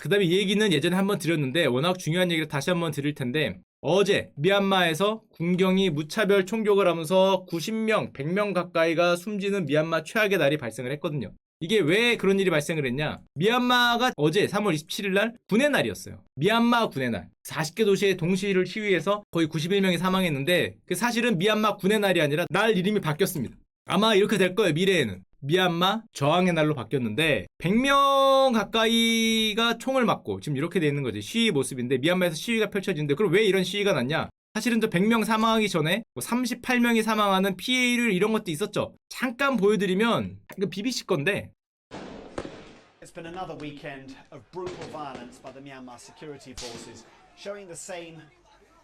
그 다음에 이 얘기는 예전에 한번 드렸는데 워낙 중요한 얘기를 다시 한번 드릴 텐데, 어제 미얀마에서 군경이 무차별 총격을 하면서 90명, 100명 가까이가 숨지는 미얀마 최악의 날이 발생을 했거든요. 이게 왜 그런 일이 발생을 했냐? 미얀마가 어제 3월 27일 날 군의 날이었어요. 미얀마 군의 날. 40개 도시의 동시를 시위해서 거의 91명이 사망했는데, 그 사실은 미얀마 군의 날이 아니라 날 이름이 바뀌었습니다. 아마 이렇게 될 거예요, 미래에는. 미얀마 저항의 날로 바뀌었는데 100명 가까이가 총을 맞고 지금 이렇게 돼 있는 거지. 시위 모습인데 미얀마에서 시위가 펼쳐지는데, 그럼 왜 이런 시위가 났냐? 사실은 저 100명 사망하기 전에 38명이 사망하는 피해율 이런 것도 있었죠. 잠깐 보여드리면, 이거 BBC 건데, It's been another weekend of brutal violence by the Myanmar security forces, showing the same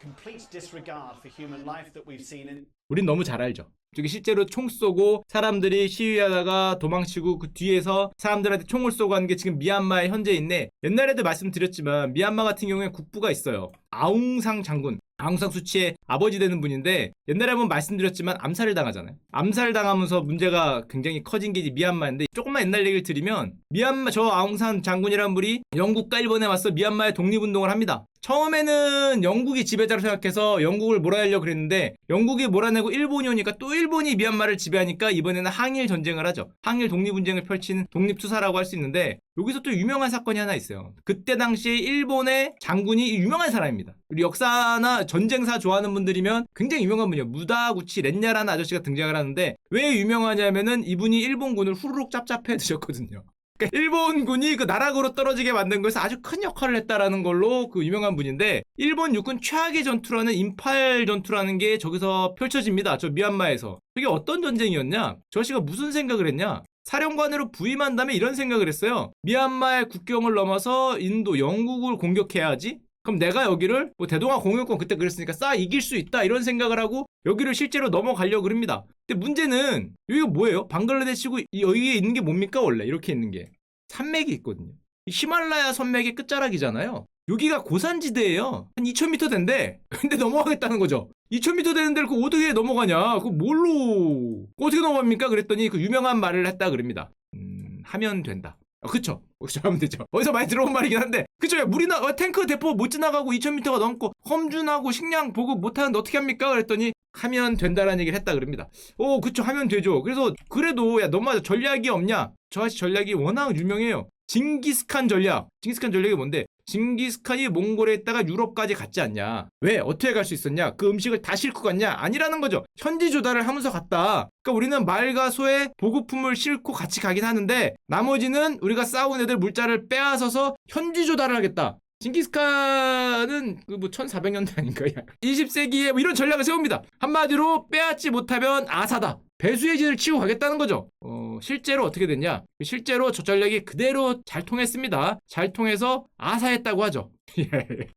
complete disregard for human life that we've seen in. 우린 너무 잘 알죠. 저기 실제로 총 쏘고 사람들이 시위하다가 도망치고 그 뒤에서 사람들한테 총을 쏘고 하는 게 지금 미얀마의 현재 있네. 옛날에도 말씀드렸지만 미얀마 같은 경우에 국부가 있어요. 아웅상 장군. 아웅산 수치의 아버지 되는 분인데, 옛날에 한번 말씀드렸지만 암살을 당하잖아요. 암살 당하면서 문제가 굉장히 커진 게 미얀마인데, 조금만 옛날 얘기를 드리면 미얀마 저 아웅산 장군이라는 분이 영국과 일본에 와서 미얀마의 독립운동을 합니다. 처음에는 영국이 지배자로 생각해서 영국을 몰아내려고 그랬는데 영국이 몰아내고 일본이 오니까 또 일본이 미얀마를 지배하니까 이번에는 항일 전쟁을 하죠. 항일 독립분쟁을 펼치는 독립투사라고 할 수 있는데, 여기서 또 유명한 사건이 하나 있어요. 그때 당시에 일본의 장군이 유명한 사람입니다. 우리 역사나 전쟁사 좋아하는 분들이면 굉장히 유명한 분이에요. 무다구치 렌야라는 아저씨가 등장을 하는데, 왜 유명하냐면은 이분이 일본군을 후루룩 짭짭해 드셨거든요. 그러니까 일본군이 그 나락으로 떨어지게 만든 것에서 아주 큰 역할을 했다라는 걸로 그 유명한 분인데, 일본 육군 최악의 전투라는 인팔 전투라는 게 저기서 펼쳐집니다. 저 미얀마에서. 그게 어떤 전쟁이었냐? 저 씨가 무슨 생각을 했냐? 사령관으로 부임한 다음에 이런 생각을 했어요. 미얀마의 국경을 넘어서 인도, 영국을 공격해야지? 그럼 내가 여기를 대동아 공영권 그때 그랬으니까 이길 수 있다, 이런 생각을 하고 여기를 실제로 넘어가려고 합니다. 근데 문제는 여기가 뭐예요? 방글라데시고 여기에 있는 게 뭡니까? 원래 이렇게 있는 게 산맥이 있거든요. 히말라야 산맥의 끝자락이잖아요. 여기가 고산지대예요. 한 2000m 된대. 근데 넘어가겠다는 거죠. 2000m 되는데 그거 어떻게 넘어가냐? 그거 뭘로 어떻게 넘어갑니까? 그랬더니 그 유명한 말을 했다 그럽니다. 하면 된다. 그쵸? 하면 되죠. 어디서 많이 들어본 말이긴 한데, 그쵸? 탱크 대포 못 지나가고 2000m가 넘고 험준하고 식량 보급 못하는데 어떻게 합니까? 그랬더니 하면 된다라는 얘기를 했다 그럽니다. 그쵸, 하면 되죠. 그래서 그래도 야, 너무 전략이 없냐? 저 아저씨 전략이 워낙 유명해요. 징기스칸 전략. 징기스칸 전략이 뭔데? 징기스칸이 몽골에 있다가 유럽까지 갔지 않냐? 왜? 어떻게 갈 수 있었냐? 그 음식을 다 싣고 갔냐? 아니라는 거죠. 현지 조달을 하면서 갔다. 그러니까 우리는 말과 소에 보급품을 싣고 같이 가긴 하는데, 나머지는 우리가 싸운 애들 물자를 빼앗아서 현지 조달을 하겠다. 징기스칸은 1400년대 아닌가? 20세기에 이런 전략을 세웁니다. 한마디로 빼앗지 못하면 아사다. 배수의 진을 치고 가겠다는 거죠. 실제로 어떻게 됐냐? 실제로 저 전략이 그대로 잘 통했습니다. 잘 통해서 아사했다고 하죠.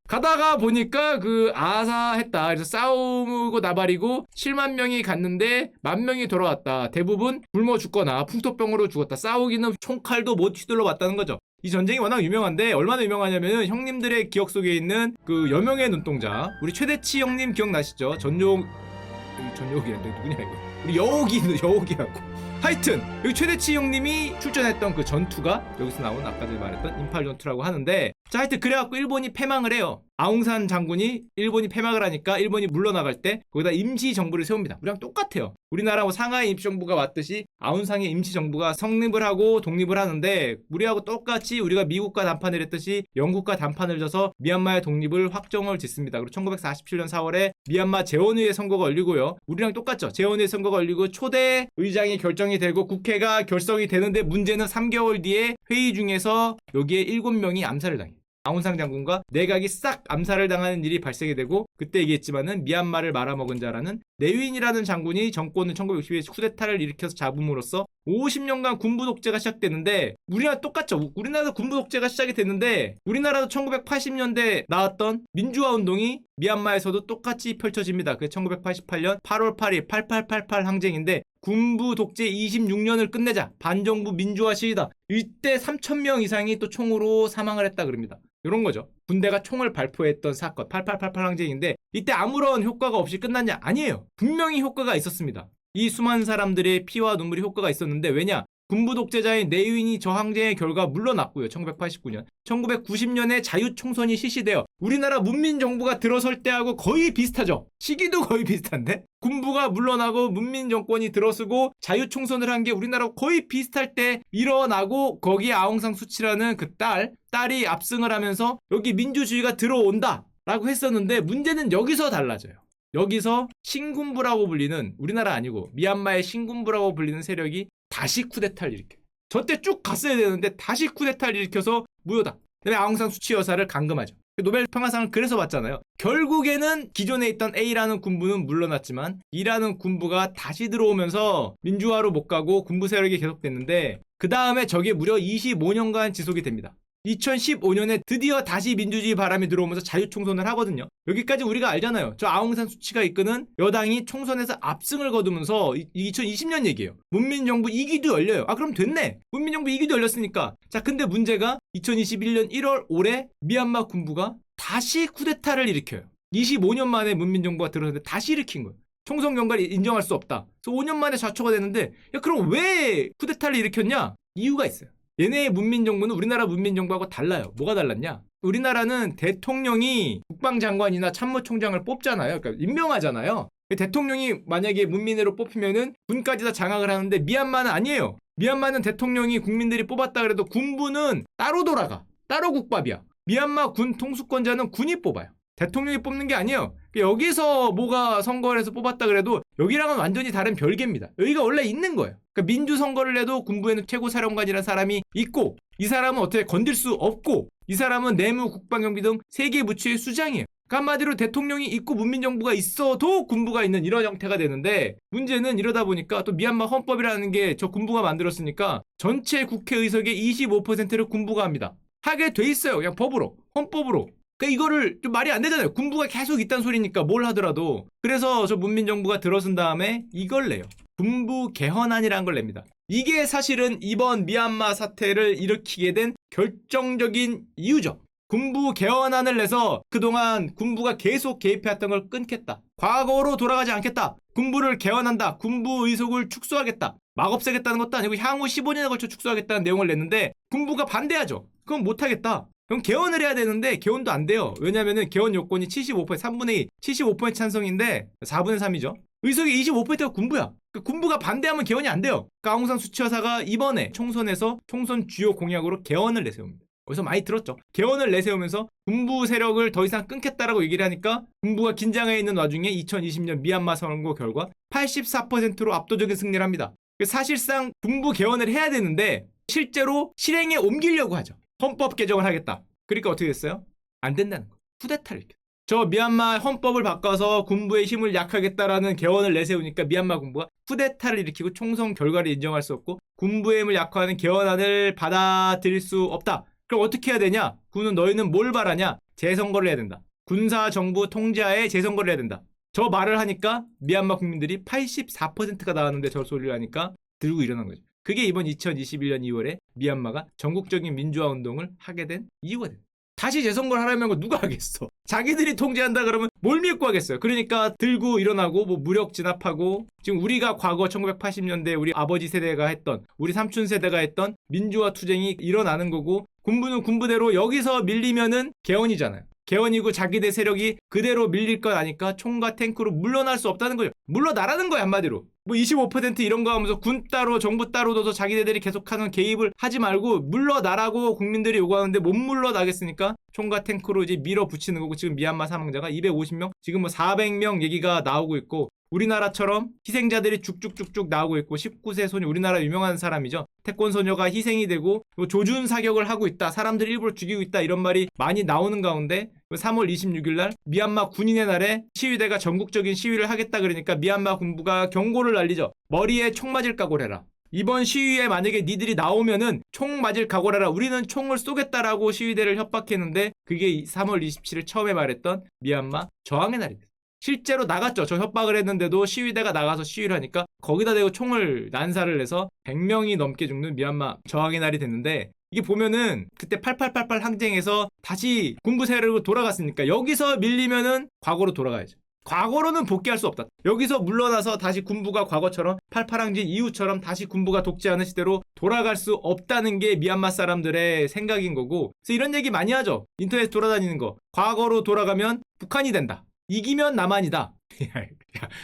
가다가 보니까 아사했다. 그래서 싸우고 나발이고 7만 명이 갔는데 10,000명이 돌아왔다. 대부분 굶어 죽거나 풍토병으로 죽었다. 싸우기는 총칼도 못 휘둘러 왔다는 거죠. 이 전쟁이 워낙 유명한데, 얼마나 유명하냐면은 형님들의 기억 속에 있는 그 여명의 눈동자, 우리 최대치 형님 기억나시죠? 전용이란데 누구냐 이거? 우리 여옥이라고. 하여튼 여기 최대치 형님이 출전했던 그 전투가 여기서 나온 아까 전에 말했던 인팔 전투라고 하는데, 자, 하여튼 그래갖고 일본이 패망을 해요. 아웅산 장군이 일본이 패망을 하니까 일본이 물러나갈 때 거기다 임시정부를 세웁니다. 우리랑 똑같아요. 우리나라 상하이 임시정부가 왔듯이 아웅산의 임시정부가 성립을 하고 독립을 하는데, 우리하고 똑같이 우리가 미국과 담판을 했듯이 영국과 담판을 져서 미얀마의 독립을 확정을 짓습니다. 그리고 1947년 4월에 미얀마 재헌의회 선거가 열리고요. 우리랑 똑같죠. 재헌의회 선거가 열리고 초대 의장이 결정이 되고 국회가 결성이 되는데, 문제는 3개월 뒤에 회의 중에서 여기에 7명이 암살을 당해요. 아웅산 장군과 내각이 싹 암살을 당하는 일이 발생이 되고, 그때 얘기했지만은 미얀마를 말아먹은 자라는 내윈이라는 장군이 정권을 1960에 쿠데타를 일으켜서 잡음으로써 50년간 군부 독재가 시작되는데, 우리나라 똑같죠. 우리나라도 군부 독재가 시작이 됐는데, 우리나라도 1980년대 나왔던 민주화 운동이 미얀마에서도 똑같이 펼쳐집니다. 그게 1988년 8월 8일 8888 항쟁인데, 군부 독재 26년을 끝내자, 반정부 민주화 시위다. 이때 3,000명 이상이 또 총으로 사망을 했다 그럽니다. 이런 거죠. 군대가 총을 발포했던 사건, 8888 항쟁인데, 이때 아무런 효과가 없이 끝났냐? 아니에요. 분명히 효과가 있었습니다. 이 수많은 사람들의 피와 눈물이 효과가 있었는데, 왜냐? 군부 독재자인 네윈이 저항제의 결과 물러났고요. 1989년. 1990년에 자유총선이 실시되어 우리나라 문민정부가 들어설 때하고 거의 비슷하죠. 시기도 거의 비슷한데? 군부가 물러나고 문민정권이 들어서고 자유총선을 한 게 우리나라와 거의 비슷할 때 일어나고 거기에 아웅산 수치라는 그 딸이 압승을 하면서 여기 민주주의가 들어온다 라고 했었는데 문제는 여기서 달라져요. 여기서 신군부라고 불리는 우리나라 아니고 미얀마의 신군부라고 불리는 세력이 다시 쿠데타를 일으켜요. 저때 쭉 갔어야 되는데 다시 쿠데타를 일으켜서 무효다. 그다음에 아웅산 수치 여사를 감금하죠. 노벨 평화상을 그래서 받잖아요. 결국에는 기존에 있던 A라는 군부는 물러났지만 B라는 군부가 다시 들어오면서 민주화로 못 가고 군부 세력이 계속됐는데 그 다음에 저게 무려 25년간 지속이 됩니다. 2015년에 드디어 다시 민주주의 바람이 들어오면서 자유총선을 하거든요. 여기까지 우리가 알잖아요. 저 아웅산 수치가 이끄는 여당이 총선에서 압승을 거두면서 2020년 얘기예요. 문민정부 2기도 열려요. 아 그럼 됐네. 문민정부 2기도 열렸으니까. 자 근데 문제가 2021년 1월 올해 미얀마 군부가 다시 쿠데타를 일으켜요. 25년 만에 문민정부가 들어섰는데 다시 일으킨 거예요. 총선 결과를 인정할 수 없다. 그래서 5년 만에 좌초가 됐는데 야 그럼 왜 쿠데타를 일으켰냐? 이유가 있어요. 얘네의 문민정부는 우리나라 문민정부하고 달라요. 뭐가 달랐냐? 우리나라는 대통령이 국방장관이나 참모총장을 뽑잖아요. 그러니까 임명하잖아요. 대통령이 만약에 문민으로 뽑히면은 군까지 다 장악을 하는데 미얀마는 아니에요. 미얀마는 대통령이 국민들이 뽑았다 그래도 군부는 따로 돌아가. 따로 국밥이야. 미얀마 군 통수권자는 군이 뽑아요. 대통령이 뽑는 게 아니에요. 여기서 뭐가 선거를 해서 뽑았다 그래도 여기랑은 완전히 다른 별개입니다. 여기가 원래 있는 거예요. 그러니까 민주선거를 해도 군부에는 최고사령관이라는 사람이 있고 이 사람은 어떻게 건들 수 없고 이 사람은 내무, 국방경비 등 세 개 부처의 수장이에요. 그러니까 한마디로 대통령이 있고 문민정부가 있어도 군부가 있는 이런 형태가 되는데 문제는 이러다 보니까 또 미얀마 헌법이라는 게 저 군부가 만들었으니까 전체 국회 의석의 25%를 군부가 합니다. 하게 돼 있어요. 그냥 법으로, 헌법으로. 그러니까 이거를 좀 말이 안 되잖아요. 군부가 계속 있다는 소리니까 뭘 하더라도. 그래서 저 문민정부가 들어선 다음에 이걸 내요. 군부 개헌안이라는 걸 냅니다. 이게 사실은 이번 미얀마 사태를 일으키게 된 결정적인 이유죠. 군부 개헌안을 내서 그동안 군부가 계속 개입해왔던 걸 끊겠다. 과거로 돌아가지 않겠다. 군부를 개헌한다. 군부 의석을 축소하겠다. 막 없애겠다는 것도 아니고 향후 15년에 걸쳐 축소하겠다는 내용을 냈는데 군부가 반대하죠. 그건 못하겠다. 그럼 개헌을 해야 되는데 개헌도 안 돼요. 왜냐면은 개헌 요건이 75%, 3분의 2, 75% 찬성인데 4분의 3이죠. 의석의 25%가 군부야. 그러니까 군부가 반대하면 개헌이 안 돼요. 그러니까 아웅산 수치 여사가 이번에 총선에서 총선 주요 공약으로 개헌을 내세웁니다. 어디서 많이 들었죠. 개헌을 내세우면서 군부 세력을 더 이상 끊겠다라고 얘기를 하니까 군부가 긴장해 있는 와중에 2020년 미얀마 선거 결과 84%로 압도적인 승리를 합니다. 사실상 군부 개헌을 해야 되는데 실제로 실행에 옮기려고 하죠. 헌법 개정을 하겠다. 그러니까 어떻게 됐어요? 안 된다는 거. 쿠데타를 일으켰어요. 저 미얀마 헌법을 바꿔서 군부의 힘을 약하겠다라는 개헌을 내세우니까 미얀마 군부가 쿠데타를 일으키고 총선 결과를 인정할 수 없고 군부의 힘을 약화하는 개헌안을 받아들일 수 없다. 그럼 어떻게 해야 되냐? 군은 너희는 뭘 바라냐? 재선거를 해야 된다. 군사 정부 통제하에 재선거를 해야 된다. 저 말을 하니까 미얀마 국민들이 84%가 나왔는데 저 소리를 하니까 들고 일어난 거죠. 그게 이번 2021년 2월에 미얀마가 전국적인 민주화 운동을 하게 된 이유가 됩니다. 다시 재선거를 하려면 누가 하겠어? 자기들이 통제한다 그러면 뭘 믿고 하겠어요? 그러니까 들고 일어나고 뭐 무력 진압하고 지금 우리가 과거 1980년대 우리 아버지 세대가 했던 우리 삼촌 세대가 했던 민주화 투쟁이 일어나는 거고 군부는 군부대로 여기서 밀리면은 개헌이잖아요. 개헌이고 자기들 세력이 그대로 밀릴 것 아니까 총과 탱크로 물러날 수 없다는 거예요. 물러나라는 거예요 한마디로. 뭐 25% 이런 거 하면서 군 따로 정부 따로 둬서 자기네들이 계속하는 개입을 하지 말고 물러나라고 국민들이 요구하는데 못 물러나겠으니까 총과 탱크로 이제 밀어붙이는 거고 지금 미얀마 사망자가 250명 지금 뭐 400명 얘기가 나오고 있고 우리나라처럼 희생자들이 쭉쭉쭉쭉 나오고 있고 19세 소녀 우리나라 유명한 사람이죠. 태권 소녀가 희생이 되고 조준 사격을 하고 있다. 사람들 일부러 죽이고 있다. 이런 말이 많이 나오는 가운데 3월 26일 날 미얀마 군인의 날에 시위대가 전국적인 시위를 하겠다 그러니까 미얀마 군부가 경고를 날리죠. 머리에 총 맞을 각오를 해라. 이번 시위에 만약에 니들이 나오면은 총 맞을 각오를 해라. 우리는 총을 쏘겠다라고 시위대를 협박했는데 그게 3월 27일 처음에 말했던 미얀마 저항의 날입니다. 실제로 나갔죠. 저 협박을 했는데도 시위대가 나가서 시위를 하니까 거기다 대고 총을 난사를 해서 100명이 넘게 죽는 미얀마 저항의 날이 됐는데 이게 보면은 그때 8888 항쟁에서 다시 군부 세력으로 돌아갔으니까 여기서 밀리면은 과거로 돌아가야죠. 과거로는 복귀할 수 없다. 여기서 물러나서 다시 군부가 과거처럼 팔파랑진 이후처럼 다시 군부가 독재하는 시대로 돌아갈 수 없다는 게 미얀마 사람들의 생각인 거고, 그래서 이런 얘기 많이 하죠. 인터넷 돌아다니는 거. 과거로 돌아가면 북한이 된다. 이기면 남한이다.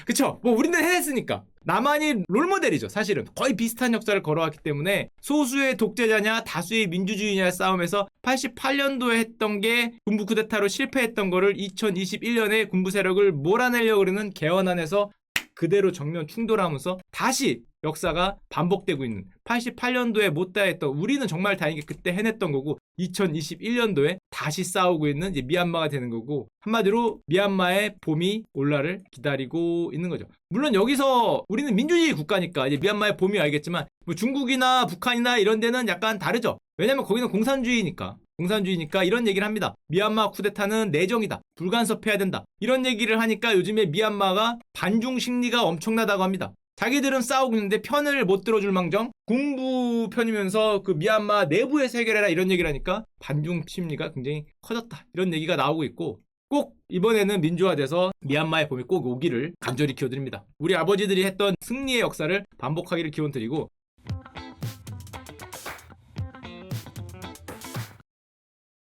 그쵸? 뭐 우리는 해냈으니까. 남한이 롤모델이죠. 사실은 거의 비슷한 역사를 걸어왔기 때문에 소수의 독재자냐 다수의 민주주의냐의 싸움에서 88년도에 했던 게 군부 쿠데타로 실패했던 거를 2021년에 군부 세력을 몰아내려고 그러는 개헌안에서 그대로 정면 충돌하면서 다시 역사가 반복되고 있는, 88년도에 못다 했던, 우리는 정말 다행히 그때 해냈던 거고 2021년도에 다시 싸우고 있는 이제 미얀마가 되는 거고, 한마디로 미얀마의 봄이 올라를 기다리고 있는 거죠. 물론 여기서 우리는 민주주의 국가니까 이제 미얀마의 봄이 알겠지만, 뭐 중국이나 북한이나 이런 데는 약간 다르죠. 왜냐면 거기는 공산주의니까 이런 얘기를 합니다. 미얀마 쿠데타는 내정이다. 불간섭해야 된다. 이런 얘기를 하니까 요즘에 미얀마가 반중 심리가 엄청나다고 합니다. 자기들은 싸우고 있는데 편을 못 들어줄 망정 군부 편이면서 그 미얀마 내부에서 해결해라 이런 얘기를 하니까 반중 심리가 굉장히 커졌다. 이런 얘기가 나오고 있고, 꼭 이번에는 민주화돼서 미얀마의 봄이 꼭 오기를 간절히 기원드립니다. 우리 아버지들이 했던 승리의 역사를 반복하기를 기원드리고,